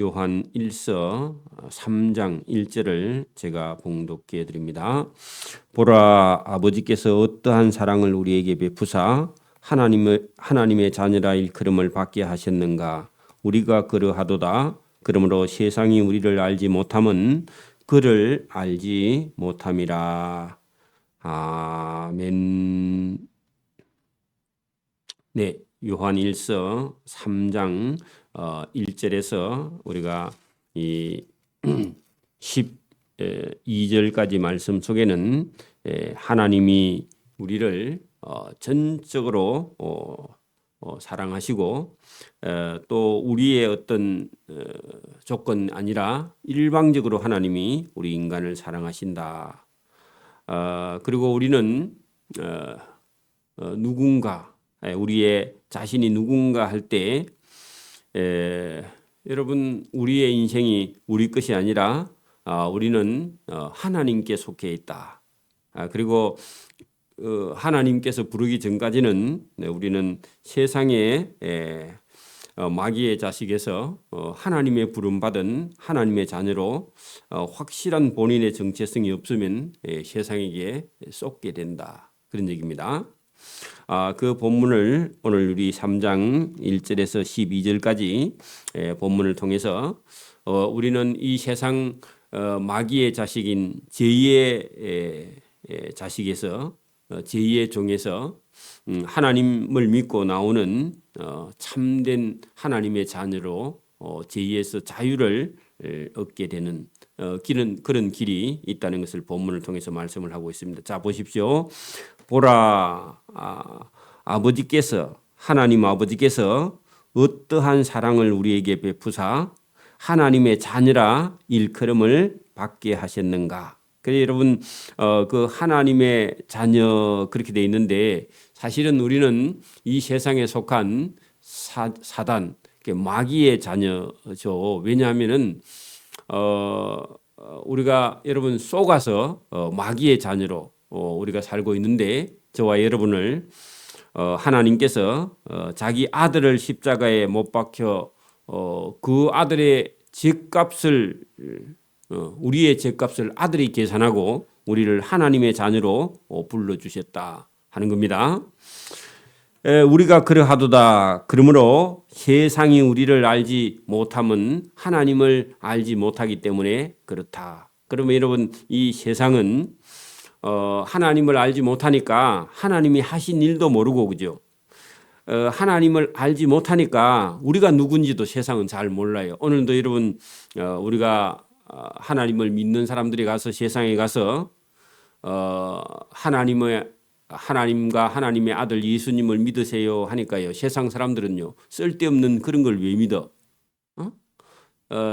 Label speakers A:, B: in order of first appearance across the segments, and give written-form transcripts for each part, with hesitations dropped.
A: 요한 1서 3장 1절을 제가 봉독해 드립니다. 보라, 아버지께서 어떠한 사랑을 우리에게 베푸사 하나님의 자녀라 일컬음을 받게 하셨는가. 우리가 그러하도다. 그러므로 세상이 우리를 알지 못함은 그를 알지 못함이라. 아멘. 네, 요한 1서 3장 1절에서 우리가 이 12절까지 말씀 속에는 하나님이 우리를 전적으로 사랑하시고 또 우리의 어떤 조건 아니라 일방적으로 하나님이 우리 인간을 사랑하신다. 그리고 우리는 누군가 우리의 자신이 누군가 할 때 여러분 우리의 인생이 우리 것이 아니라 우리는 하나님께 속해 있다. 그리고 하나님께서 부르기 전까지는 우리는 세상의 마귀의 자식에서 하나님의 부름받은 하나님의 자녀로 확실한 본인의 정체성이 없으면 세상에게 쏟게 된다. 그런 얘기입니다. 그 본문을 오늘 우리 3장 1절에서 12절까지 본문을 통해서 우리는 이 세상 마귀의 자식인 제2의 자식에서 제2의 종에서 하나님을 믿고 나오는 참된 하나님의 자녀로 제2에서 자유를 얻게 되는 그런 길이 있다는 것을 본문을 통해서 말씀을 하고 있습니다. 자, 보십시오. 보라, 하나님 아버지께서 어떠한 사랑을 우리에게 베푸사 하나님의 자녀라 일컬음을 받게 하셨는가. 그래서 여러분 그 하나님의 자녀 그렇게 돼 있는데 사실은 우리는 이 세상에 속한 사단, 마귀의 자녀죠. 왜냐하면은 우리가 여러분 속아서 마귀의 자녀로 우리가 살고 있는데 저와 여러분을 하나님께서 자기 아들을 십자가에 못 박혀 그 아들의 죗값을 우리의 죗값을 아들이 계산하고 우리를 하나님의 자녀로 불러주셨다 하는 겁니다. 우리가 그러하도다. 그러므로 세상이 우리를 알지 못함은 하나님을 알지 못하기 때문에 그렇다. 그러면 여러분 이 세상은 하나님을 알지 못하니까 하나님이 하신 일도 모르고 그죠? 하나님을 알지 못하니까 우리가 누군지도 세상은 잘 몰라요. 오늘도 여러분 우리가 하나님을 믿는 사람들이 가서 세상에 가서 하나님과 하나님의 아들 예수님을 믿으세요 하니까요. 세상 사람들은요. 쓸데없는 그런 걸 왜 믿어?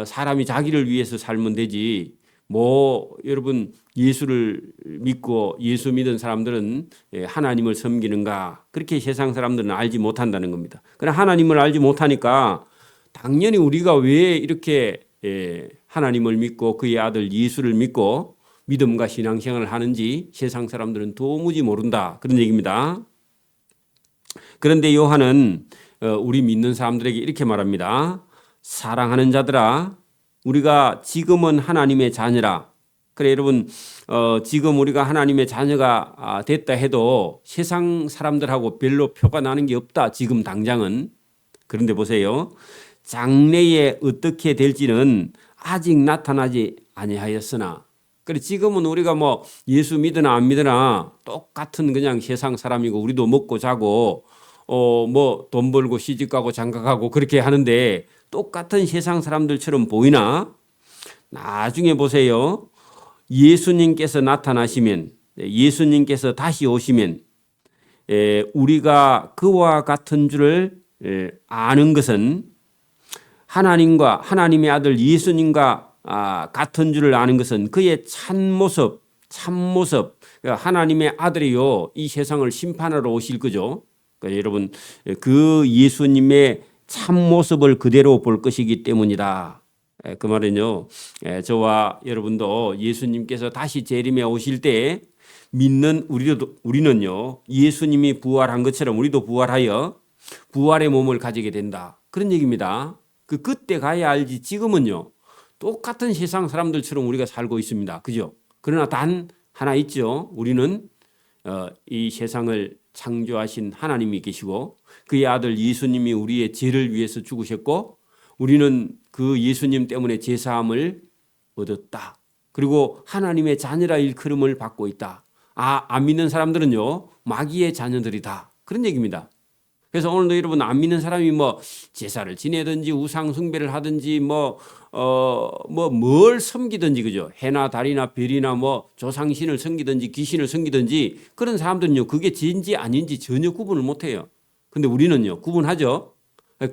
A: 사람이 자기를 위해서 살면 되지. 여러분 예수를 믿고 예수 믿은 사람들은 하나님을 섬기는가? 그렇게 세상 사람들은 알지 못한다는 겁니다. 그러나 하나님을 알지 못하니까 당연히 우리가 왜 이렇게 하나님을 믿고 그의 아들 예수를 믿고 믿음과 신앙생활을 하는지 세상 사람들은 도무지 모른다. 그런 얘기입니다. 그런데 요한은 우리 믿는 사람들에게 이렇게 말합니다. 사랑하는 자들아, 우리가 지금은 하나님의 자녀라. 그래 여러분 지금 우리가 하나님의 자녀가 됐다 해도 세상 사람들하고 별로 표가 나는 게 없다. 지금 당장은. 그런데 보세요. 장래에 어떻게 될지는 아직 나타나지 아니하였으나 그래 지금은 우리가 예수 믿으나 안 믿으나 똑같은 그냥 세상 사람이고 우리도 먹고 자고 돈 벌고 시집가고 장가가고 그렇게 하는데 똑같은 세상 사람들처럼 보이나 나중에 보세요. 예수님께서 나타나시면 예수님께서 다시 오시면 우리가 그와 같은 줄을 아는 것은 하나님과 하나님의 아들 예수님과 같은 줄을 아는 것은 그의 참모습 하나님의 아들이요 이 세상을 심판하러 오실 거죠. 그러니까 여러분 그 예수님의 참모습을 그대로 볼 것이기 때문이다. 그 말은요 저와 여러분도 예수님께서 다시 재림에 오실 때 믿는 우리는요 예수님이 부활한 것처럼 우리도 부활하여 부활의 몸을 가지게 된다. 그런 얘기입니다. 그때 가야 알지 지금은요. 똑같은 세상 사람들처럼 우리가 살고 있습니다. 그죠? 그러나 단 하나 있죠. 우리는 이 세상을 창조하신 하나님이 계시고 그의 아들 예수님이 우리의 죄를 위해서 죽으셨고 우리는 그 예수님 때문에 제사함을 얻었다. 그리고 하나님의 자녀라 일컬음을 받고 있다. 안 믿는 사람들은요. 마귀의 자녀들이다. 그런 얘기입니다. 그래서 오늘도 여러분 안 믿는 사람이 뭐 제사를 지내든지 우상 숭배를 하든지 뭘 섬기든지 그죠? 해나 달이나 별이나 뭐 조상신을 섬기든지 귀신을 섬기든지 그런 사람들은요. 그게 죄인지 아닌지 전혀 구분을 못 해요. 근데 우리는요. 구분하죠.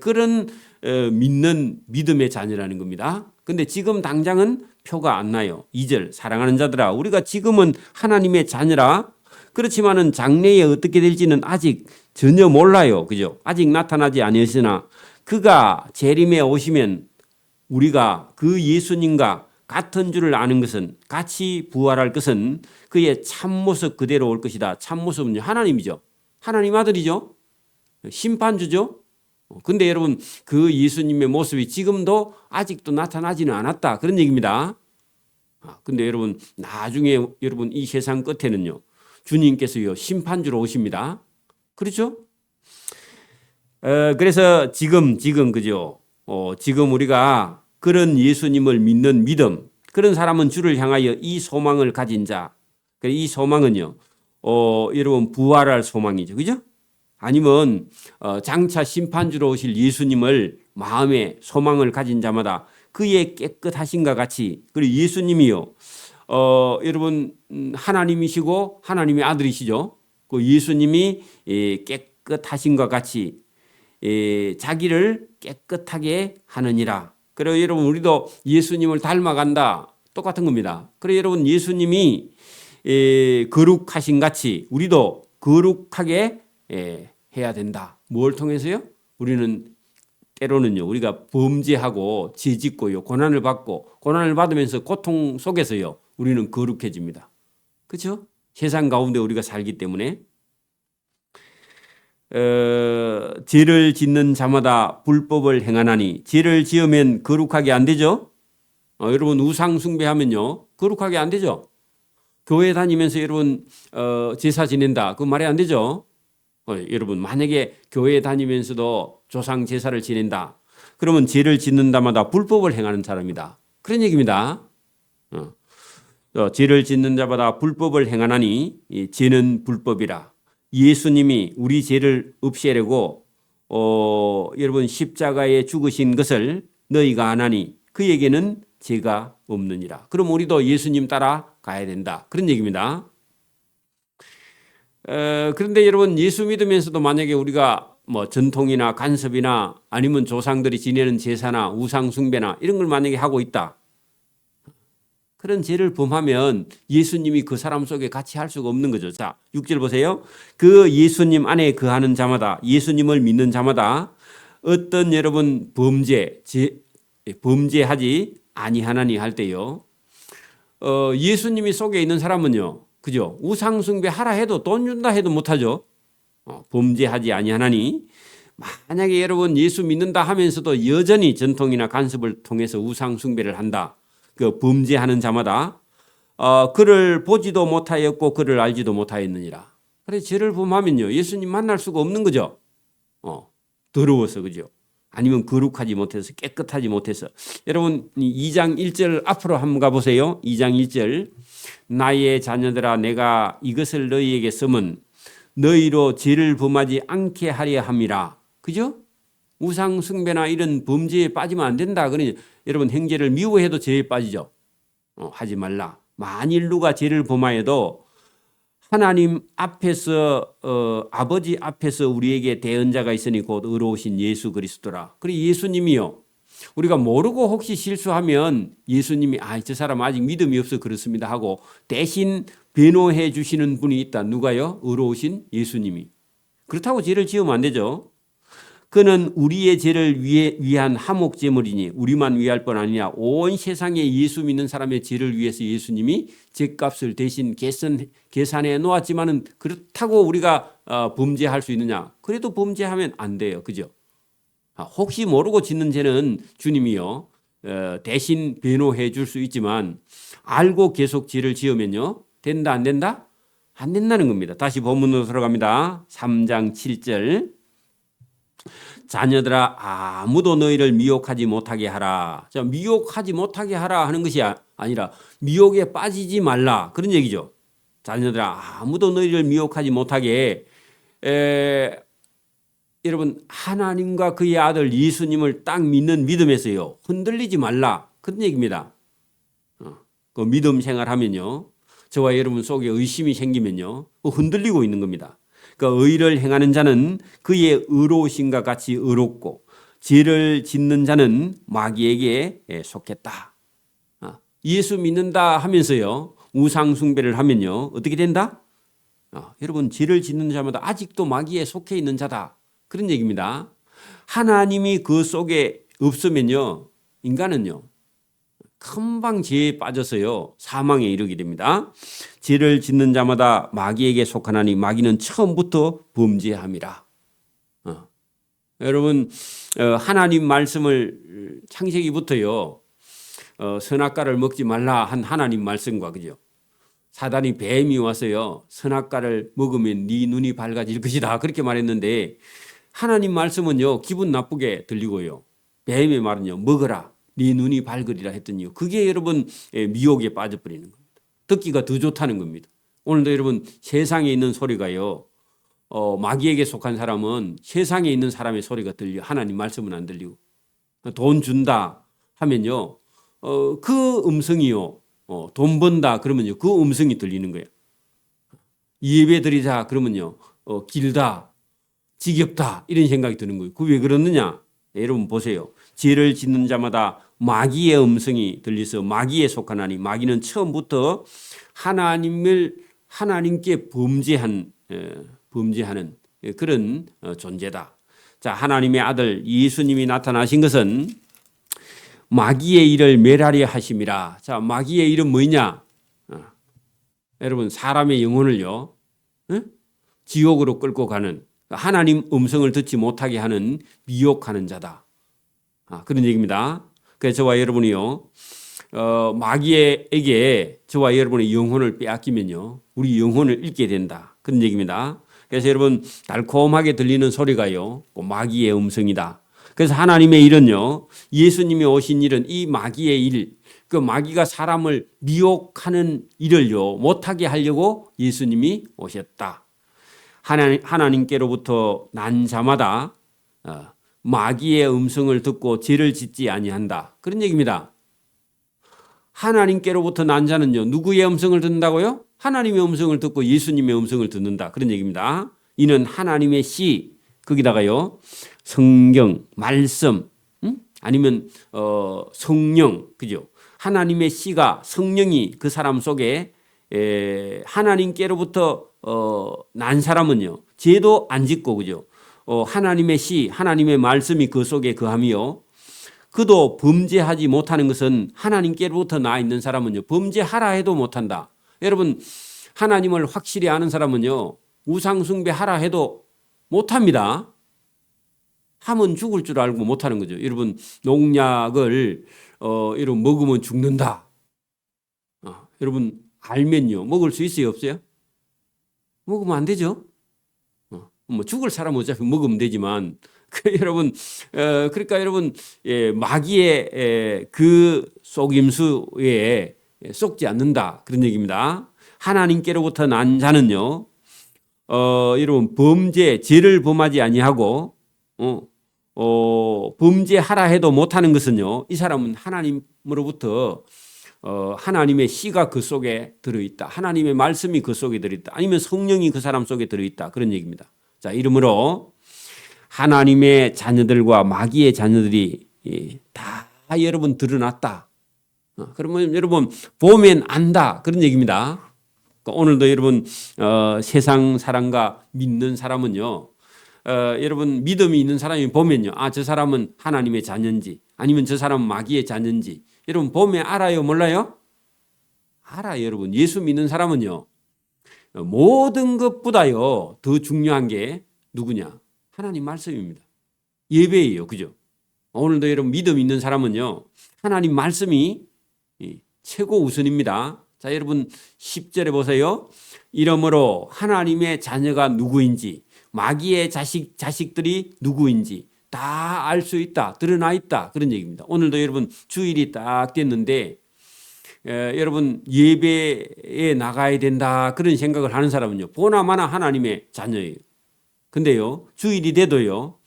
A: 그런 믿는 믿음의 자녀라는 겁니다. 근데 지금 당장은 표가 안 나요. 2절 사랑하는 자들아 우리가 지금은 하나님의 자녀라 그렇지만은 장래에 어떻게 될지는 아직 전혀 몰라요. 그죠? 아직 나타나지 아니었으나 그가 재림에 오시면 우리가 그 예수님과 같은 줄을 아는 것은 같이 부활할 것은 그의 참모습 그대로 올 것이다. 참모습은 하나님이죠. 하나님 아들이죠. 심판주죠. 근데 여러분 그 예수님의 모습이 지금도 아직도 나타나지는 않았다. 그런 얘기입니다. 근데 여러분 나중에 여러분 이 세상 끝에는요. 주님께서요 심판주로 오십니다. 그렇죠? 그래서 지금 그죠? 지금 우리가 그런 예수님을 믿는 믿음 그런 사람은 주를 향하여 이 소망을 가진 자. 이 소망은요. 여러분 부활할 소망이죠. 그죠? 아니면 장차 심판주로 오실 예수님을 마음에 소망을 가진 자마다 그의 깨끗하신과 같이 그리고 예수님이요. 여러분 하나님이시고 하나님의 아들이시죠. 그 예수님이 깨끗하신과 같이 자기를 깨끗하게 하느니라. 그리고 여러분 우리도 예수님을 닮아간다. 똑같은 겁니다. 그리고 여러분 예수님이 거룩하신 같이 우리도 거룩하게 해야 된다. 뭘 통해서요? 우리는 때로는요. 우리가 범죄하고 죄짓고요. 고난을 받고 고난을 받으면서 고통 속에서요. 우리는 거룩해집니다. 그렇죠? 세상 가운데 우리가 살기 때문에 죄를 짓는 자마다 불법을 행하나니 죄를 지으면 거룩하게 안 되죠? 여러분 우상 숭배하면요. 거룩하게 안 되죠? 교회 다니면서 여러분 제사 지낸다. 그 말이 안 되죠? 여러분 만약에 교회 다니면서도 조상 제사를 지낸다. 그러면 죄를 짓는다마다 불법을 행하는 사람이다. 그런 얘기입니다. 죄를 짓는 자마다 불법을 행하나니 죄는 불법이라. 예수님이 우리 죄를 없애려고 여러분 십자가에 죽으신 것을 너희가 아나니 그에게는 죄가 없느니라. 그럼 우리도 예수님 따라 가야 된다. 그런 얘기입니다. 그런데 여러분 예수 믿으면서도 만약에 우리가 뭐 전통이나 간섭이나 아니면 조상들이 지내는 제사나 우상 숭배나 이런 걸 만약에 하고 있다. 그런 죄를 범하면 예수님이 그 사람 속에 같이 할 수가 없는 거죠. 자, 6절 보세요. 그 예수님 안에 거하는 자마다 예수님을 믿는 자마다 어떤 여러분 범죄하지 아니하나니 할 때요. 예수님이 속에 있는 사람은요. 그죠? 우상 숭배 하라 해도 돈 준다 해도 못하죠. 범죄하지 아니하나니 만약에 여러분 예수 믿는다 하면서도 여전히 전통이나 간섭을 통해서 우상 숭배를 한다. 그 범죄하는 자마다 그를 보지도 못하였고 그를 알지도 못하였느니라. 그래서 죄를 범하면요. 예수님 만날 수가 없는 거죠. 더러워서 그죠. 아니면 거룩하지 못해서 깨끗하지 못해서. 여러분 2장 1절 앞으로 한번 가보세요. 2장 1절 나의 자녀들아 내가 이것을 너희에게 쓰면 너희로 죄를 범하지 않게 하려 함이라. 그죠? 우상 숭배나 이런 범죄에 빠지면 안 된다. 그러니 여러분 행죄를 미워해도 죄에 빠지죠. 하지 말라. 만일 누가 죄를 범하여도 하나님 앞에서 아버지 앞에서 우리에게 대언자가 있으니 곧 의로우신 예수 그리스도라. 그리고 예수님이요. 우리가 모르고 혹시 실수하면 예수님이 저 사람 아직 믿음이 없어 그렇습니다 하고 대신 변호해 주시는 분이 있다. 누가요? 의로우신 예수님이. 그렇다고 죄를 지으면 안 되죠. 그는 우리의 죄를 위한 화목제물이니 우리만 위할 뻔 아니냐. 온 세상에 예수 믿는 사람의 죄를 위해서 예수님이 죄값을 대신 계산해 놓았지만은 그렇다고 우리가 범죄할 수 있느냐. 그래도 범죄하면 안 돼요. 그죠? 혹시 모르고 짓는 죄는 주님이요 대신 변호해 줄 수 있지만 알고 계속 죄를 지으면요 된다 안 된다? 안 된다는 겁니다. 다시 본문으로 들어갑니다. 3장 7절. 자녀들아 아무도 너희를 미혹하지 못하게 하라. 자, 미혹하지 못하게 하라 하는 것이 아니라 미혹에 빠지지 말라 그런 얘기죠. 자녀들아 아무도 너희를 미혹하지 못하게 여러분 하나님과 그의 아들 예수님을 딱 믿는 믿음에서요 흔들리지 말라 그런 얘기입니다. 그 믿음 생활하면요 저와 여러분 속에 의심이 생기면요 흔들리고 있는 겁니다. 그 의를 행하는 자는 그의 의로우심과 같이 의롭고 죄를 짓는 자는 마귀에게 속했다. 예수 믿는다 하면서요 우상 숭배를 하면요 어떻게 된다? 여러분 죄를 짓는 자마다 아직도 마귀에 속해 있는 자다 그런 얘기입니다. 하나님이 그 속에 없으면요 인간은요 금방 죄에 빠져서요 사망에 이르게 됩니다. 죄를 짓는 자마다 마귀에게 속하나니 마귀는 처음부터 범죄함이라. 여러분 하나님 말씀을 창세기부터요 선악과를 먹지 말라 한 하나님 말씀과 그죠? 사단이 뱀이 와서요 선악과를 먹으면 네 눈이 밝아질 것이다 그렇게 말했는데 하나님 말씀은요 기분 나쁘게 들리고요 뱀의 말은요 먹어라 네 눈이 밝으리라 했더니요 그게 여러분 미혹에 빠져버리는 겁니다. 듣기가 더 좋다는 겁니다. 오늘도 여러분 세상에 있는 소리가요 마귀에게 속한 사람은 세상에 있는 사람의 소리가 들려 하나님 말씀은 안 들리고 돈 준다 하면요 그 음성이요 돈 번다 그러면요 그 음성이 들리는 거예요. 예배 드리자 그러면요 길다 지겹다 이런 생각이 드는 거예요. 그 왜 그러느냐? 여러분 보세요. 죄를 짓는 자마다 마귀의 음성이 들려서 마귀에 속하나니 마귀는 처음부터 하나님께 범죄하는 그런 존재다. 자, 하나님의 아들 예수님이 나타나신 것은 마귀의 일을 멸하려 하심이라. 자, 마귀의 일은 뭐냐? 여러분 사람의 영혼을요 지옥으로 끌고 가는 하나님 음성을 듣지 못하게 하는 미혹하는 자다. 그런 얘기입니다. 그래서 저와 여러분이요 마귀에게 저와 여러분의 영혼을 빼앗기면요 우리 영혼을 잃게 된다. 그런 얘기입니다. 그래서 여러분 달콤하게 들리는 소리가요 마귀의 음성이다. 그래서 하나님의 일은요 예수님이 오신 일은 이 마귀의 일, 그 마귀가 사람을 미혹하는 일을요 못하게 하려고 예수님이 오셨다. 하나님께로부터 난 자마다 마귀의 음성을 듣고 죄를 짓지 아니한다. 그런 얘기입니다. 하나님께로부터 난 자는요 누구의 음성을 듣는다고요? 하나님의 음성을 듣고 예수님의 음성을 듣는다. 그런 얘기입니다. 이는 하나님의 씨 거기다가요 성경 말씀 아니면 성령 그죠? 하나님의 씨가 성령이 그 사람 속에 하나님께로부터 난 사람은요 죄도 안 짓고 그죠? 하나님의 씨 하나님의 말씀이 그 속에 거하며 그도 범죄하지 못하는 것은 하나님께로부터 나 있는 사람은요 범죄하라 해도 못한다. 여러분 하나님을 확실히 아는 사람은요 우상숭배하라 해도 못합니다. 하면 죽을 줄 알고 못하는 거죠. 여러분 농약을 여러분 먹으면 죽는다. 여러분 알면요 먹을 수 있어요 없어요? 먹으면 안 되죠. 뭐 죽을 사람 어차피 먹으면 되지만 여러분 그러니까 여러분 마귀의 그 속임수에 속지 않는다 그런 얘기입니다. 하나님께로부터 난 자는요 여러분 죄를 범하지 아니하고 범죄하라 해도 못하는 것은요 이 사람은 하나님으로부터 하나님의 씨가 그 속에 들어있다. 하나님의 말씀이 그 속에 들어있다. 아니면 성령이 그 사람 속에 들어있다. 그런 얘기입니다. 자, 이러므로 하나님의 자녀들과 마귀의 자녀들이 다 여러분 드러났다. 그러면 여러분 보면 안다. 그런 얘기입니다. 오늘도 여러분 세상 사람과 믿는 사람은요. 여러분 믿음이 있는 사람이 보면요. 저 사람은 하나님의 자녀인지 아니면 저 사람은 마귀의 자녀인지 여러분 보면 알아요 몰라요? 알아요 여러분. 예수 믿는 사람은요. 모든 것보다요 더 중요한 게 누구냐? 하나님 말씀입니다. 예배예요. 그죠? 오늘도 여러분 믿음 있는 사람은요, 하나님 말씀이 최고 우선입니다. 자, 여러분 10절에 보세요. 이러므로 하나님의 자녀가 누구인지, 마귀의 자식들이 누구인지 다 알 수 있다, 드러나 있다, 그런 얘기입니다. 오늘도 여러분 주일이 딱 됐는데 여러분 예배에 나가야 된다, 그런 생각을 하는 사람은요, 보나마나 하나님의 자녀예요. 근데요, 주일이 돼도요,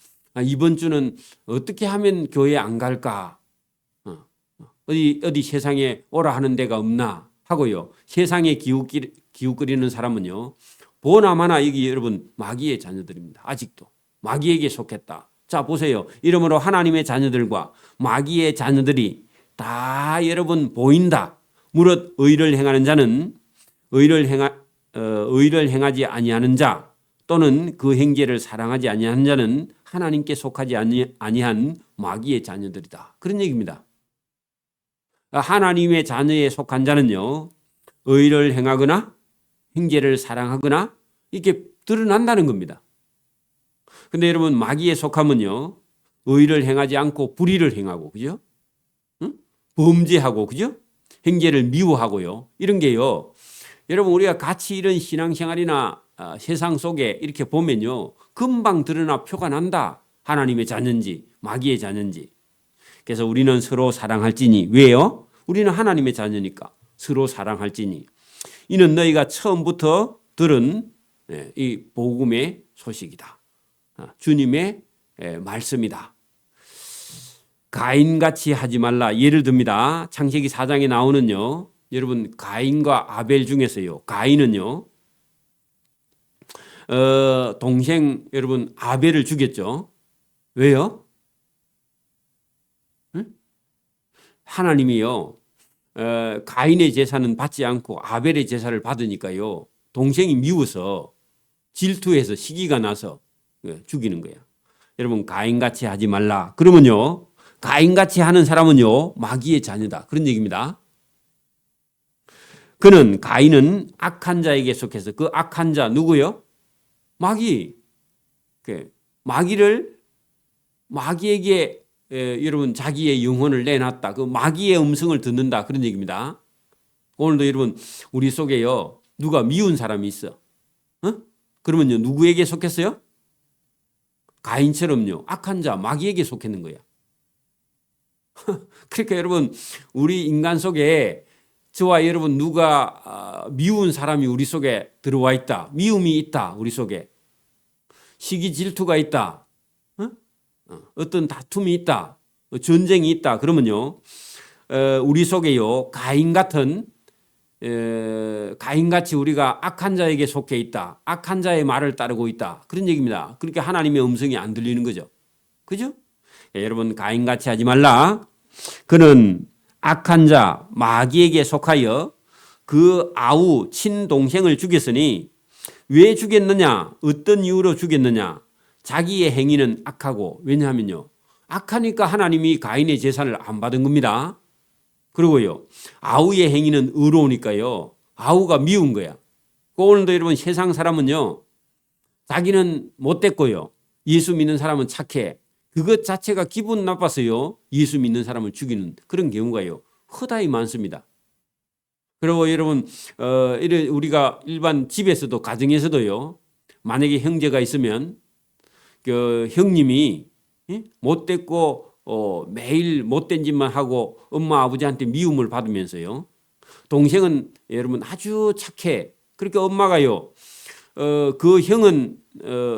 A: 이번 주는 어떻게 하면 교회 안 갈까? 어디 세상에 오라 하는 데가 없나 하고요, 세상에 기웃거리는 사람은요, 보나마나 여기 여러분 마귀의 자녀들입니다. 아직도 마귀에게 속했다. 자, 보세요. 이러므로 하나님의 자녀들과 마귀의 자녀들이 다 여러분 보인다. 무릇 의를 행하는 자는 의를 행하지 아니하는 자, 또는 그 행제를 사랑하지 아니하는 자는 하나님께 속하지 아니한 마귀의 자녀들이다. 그런 얘기입니다. 하나님의 자녀에 속한 자는요, 의를 행하거나 행제를 사랑하거나 이렇게 드러난다는 겁니다. 근데 여러분 마귀에 속하면요, 의를 행하지 않고 불의를 행하고, 그죠? 응? 범죄하고, 그죠? 행제를 미워하고요. 이런 게요, 여러분 우리가 같이 이런 신앙생활이나 세상 속에 이렇게 보면요, 금방 드러나 표가 난다. 하나님의 자녀인지 마귀의 자녀인지. 그래서 우리는 서로 사랑할지니. 왜요? 우리는 하나님의 자녀니까 서로 사랑할지니. 이는 너희가 처음부터 들은 이 복음의 소식이다. 주님의 말씀이다. 가인같이 하지 말라. 예를 듭니다. 창세기 4장에 나오는요, 여러분 가인과 아벨 중에서요, 가인은요 동생 여러분 아벨을 죽였죠. 왜요? 응? 하나님이요 가인의 제사는 받지 않고 아벨의 제사를 받으니까요, 동생이 미워서 질투해서 시기가 나서 죽이는 거야. 여러분 가인같이 하지 말라. 그러면요, 가인같이 하는 사람은요 마귀의 자녀다, 그런 얘기입니다. 가인은 악한 자에게 속해서, 그 악한 자 누구요? 마귀. 마귀에게 여러분 자기의 영혼을 내놨다. 그 마귀의 음성을 듣는다, 그런 얘기입니다. 오늘도 여러분 우리 속에요 누가 미운 사람이 있어. 그러면요 누구에게 속했어요? 가인처럼요 악한 자 마귀에게 속했는 거야. 그러니까 여러분 우리 인간 속에 저와 여러분 누가 미운 사람이 우리 속에 들어와 있다. 미움이 있다. 우리 속에. 시기 질투가 있다. 어떤 다툼이 있다. 전쟁이 있다. 그러면요 우리 속에요 가인같이 우리가 악한 자에게 속해 있다. 악한 자의 말을 따르고 있다. 그런 얘기입니다. 그러니까 하나님의 음성이 안 들리는 거죠. 그죠? 여러분 가인같이 하지 말라. 그는 악한 자 마귀에게 속하여 그 아우 친동생을 죽였으니, 왜 죽였느냐? 어떤 이유로 죽였느냐? 자기의 행위는 악하고. 왜냐하면요 악하니까 하나님이 가인의 제사를 안 받은 겁니다. 그리고요 아우의 행위는 의로우니까요 아우가 미운 거야. 오늘도 여러분 세상 사람은요 자기는 못됐고요 예수 믿는 사람은 착해. 그것 자체가 기분 나빠서요 예수 믿는 사람을 죽이는 그런 경우가요 허다히 많습니다. 그리고 여러분 우리가 일반 집에서도, 가정에서도요, 만약에 형제가 있으면 그 형님이 못됐고 매일 못된 짓만 하고 엄마 아버지한테 미움을 받으면서요, 동생은 여러분 아주 착해. 그러니까 엄마가요 그 형은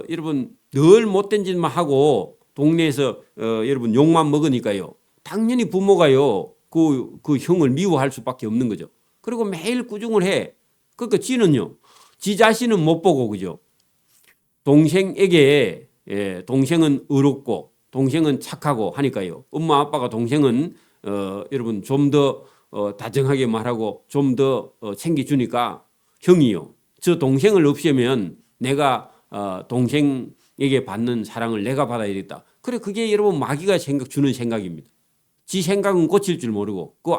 A: 여러분 늘 못된 짓만 하고 동네에서 여러분 욕만 먹으니까요 당연히 부모가요 그 형을 미워할 수밖에 없는 거죠. 그리고 매일 꾸중을 해. 그러니까 지는요 지 자신은 못 보고, 그죠? 동생에게 동생은 의롭고 동생은 착하고 하니까요 엄마 아빠가 동생은 여러분 좀 더 다정하게 말하고 좀 더 챙겨주니까 형이요 저 동생을 없애면 내가 동생에게 받는 사랑을 내가 받아야겠다. 그래, 그게 여러분 마귀가 주는 생각입니다. 지 생각은 고칠 줄 모르고 그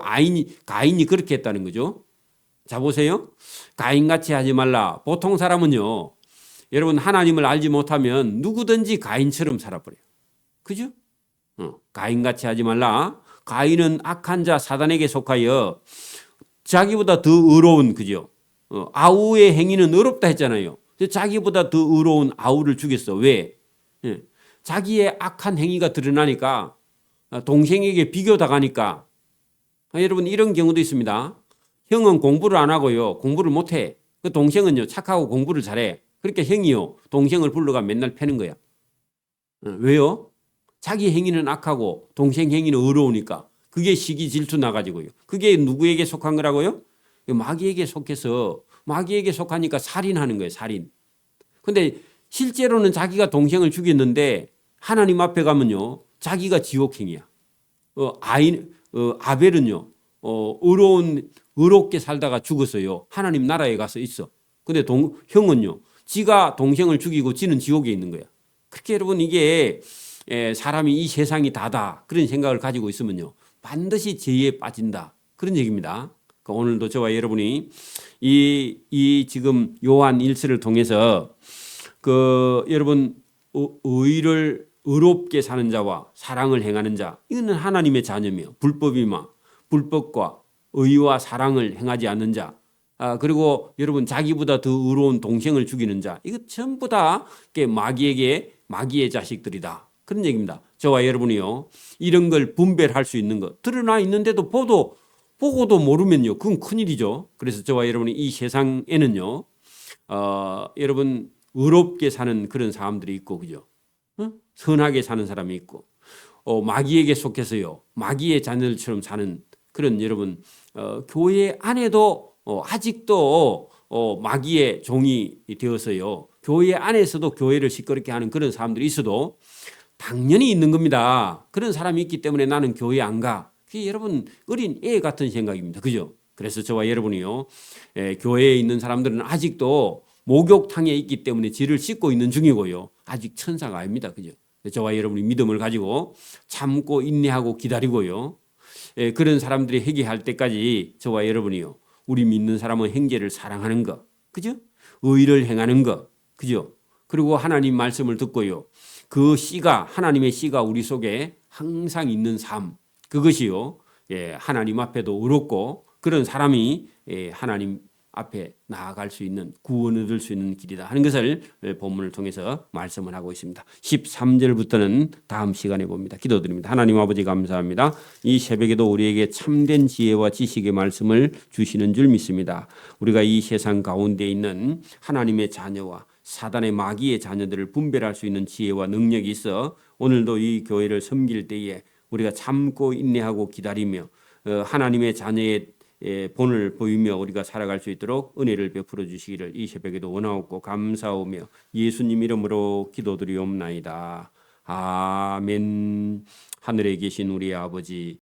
A: 가인이 그렇게 했다는 거죠. 자, 보세요. 가인같이 하지 말라. 보통 사람은요 여러분 하나님을 알지 못하면 누구든지 가인처럼 살아버려요. 그죠? 가인같이 하지 말라. 가인은 악한 자 사단에게 속하여 자기보다 더 의로운 그죠? 아우의 행위는 의롭다 했잖아요. 자기보다 더 의로운 아우를 죽였어. 왜? 예. 자기의 악한 행위가 드러나니까 동생에게 비교당하니까 여러분 이런 경우도 있습니다. 형은 공부를 안 하고요. 공부를 못 해. 그 동생은요. 착하고 공부를 잘해. 그러니까 형이요. 동생을 불러가 맨날 패는 거야. 왜요? 자기 행위는 악하고 동생 행위는 의로우니까. 그게 시기 질투 나가지고요. 그게 누구에게 속한 거라고요? 마귀에게 속해서 마귀에게 속하니까 살인하는 거예요. 살인. 근데 실제로는 자기가 동생을 죽였는데 하나님 앞에 가면요. 자기가 지옥행이야. 아벨은요. 의롭게 살다가 죽었어요. 하나님 나라에 가서 있어. 근데 형은요. 지가 동생을 죽이고 지는 지옥에 있는 거야. 그렇게 여러분 이게 사람이 이 세상이 다다 그런 생각을 가지고 있으면요. 반드시 죄에 빠진다. 그런 얘기입니다. 그러니까 오늘도 저와 여러분이 이 지금 요한 1서를 통해서 여러분 의를 의롭게 사는 자와 사랑을 행하는 자 이거는 하나님의 자녀며 불법과 의와 사랑을 행하지 않는 자 그리고 여러분 자기보다 더 의로운 동생을 죽이는 자 이거 전부 다 마귀의 자식들이다. 그런 얘기입니다. 저와 여러분이요. 이런 걸 분별할 수 있는 것 드러나 있는데도 보고도 모르면요. 그건 큰일이죠. 그래서 저와 여러분이 이 세상에는요. 여러분 의롭게 사는 그런 사람들이 있고 그죠? 선하게 사는 사람이 있고 마귀에게 속해서요. 마귀의 자녀들처럼 사는 그런 여러분 교회 안에도 아직도 마귀의 종이 되어서요. 교회 안에서도 교회를 시끄럽게 하는 그런 사람들이 있어도 당연히 있는 겁니다. 그런 사람이 있기 때문에 나는 교회 안 가. 그게 여러분 어린 애 같은 생각입니다. 그죠? 그래서 저와 여러분이요. 교회에 있는 사람들은 아직도 목욕탕에 있기 때문에 죄를 씻고 있는 중이고요. 아직 천사가 아닙니다. 그죠? 저와 여러분이 믿음을 가지고 참고 인내하고 기다리고요. 그런 사람들이 회개할 때까지 저와 여러분이요. 우리 믿는 사람은 형제를 사랑하는 것. 그죠? 의를 행하는 것. 그죠? 그리고 하나님 말씀을 듣고요. 그 씨가 하나님의 씨가 우리 속에 항상 있는 삶. 그것이요. 하나님 앞에도 의롭고 그런 사람이 하나님 앞에 나아갈 수 있는 구원을 얻을 수 있는 길이다 하는 것을 본문을 통해서 말씀을 하고 있습니다. 13절부터는 다음 시간에 봅니다. 기도드립니다. 하나님 아버지 감사합니다. 이 새벽에도 우리에게 참된 지혜와 지식의 말씀을 주시는 줄 믿습니다. 우리가 이 세상 가운데 있는 하나님의 자녀와 사단의 마귀의 자녀들을 분별할 수 있는 지혜와 능력이 있어 오늘도 이 교회를 섬길 때에 우리가 참고 인내하고 기다리며 하나님의 자녀의 본을 보이며 우리가 살아갈 수 있도록 은혜를 베풀어 주시기를 이 새벽에도 원하옵고 감사하며 예수님 이름으로 기도드리옵나이다. 아멘. 하늘에 계신 우리 아버지